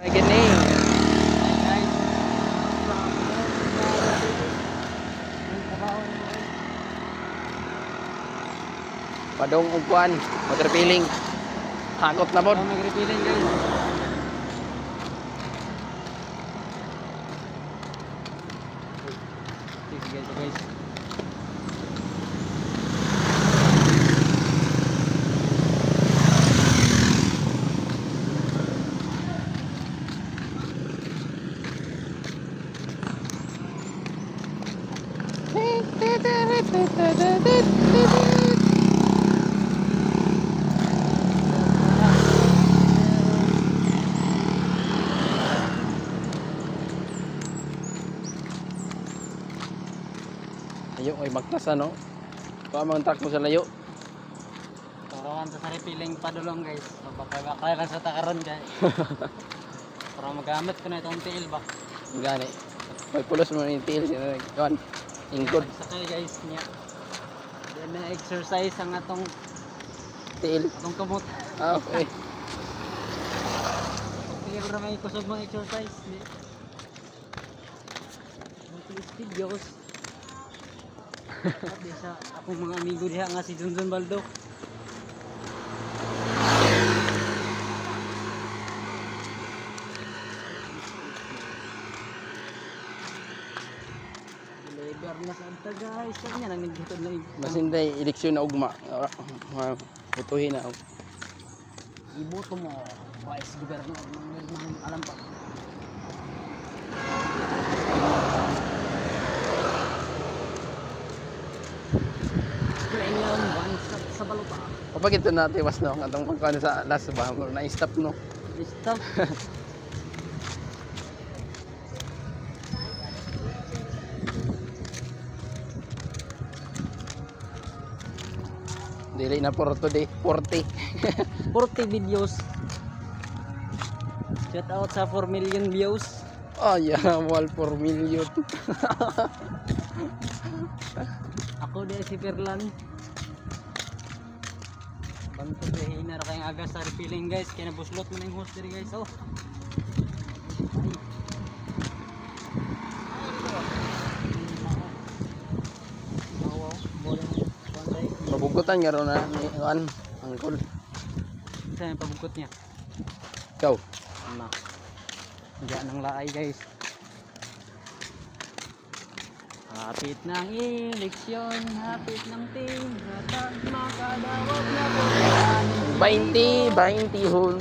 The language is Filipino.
Gini. Padong ugkuan, mag-repealing. Hakot na pod. Mag-repealing guys. Sige guys. Layo ay magtas ano. Pamang truck mo sa layo. Turawan sa repealing padulong guys. Bakay lang sa takaron guys. Para magamit ko na itong tiil ba. Gani. May pulos mo ni tiil sino kan. Ingkod Sakay guys niya. Then na exercise ang atong tiil. kamot. Ah, okay. Tingnan ra may kusog mong exercise ni. Videos. At di sa akong mga amigo diha nga si Junjun Baldo. Deliver na sa anta guys. Kanya nang naghitod na Masinday eleksyon na ugma. Putuhin na. iboto mo vice governor ng alam pa. Premium one stop sa balota. Kapag ito na tiwas no, atong pagkuhan sa last ba, na-stop no. Stop. Dili na for today, 40. 40 videos. Shout out sa 4 million views. Oh yeah, wall 4 million. Ako di si Perlan. Banto sa hinar kayong aga sa repealing guys. Kaya nabuslot mo na yung host diri guys. Oh. Mabugutan nga ron na ni Juan, angkol. Saan yung pabukot niya? Ikaw. Ano? Diyan ng laay guys. Hapit ng eleksyon, hapit ng team, hatag makadawat na po. 20 hon.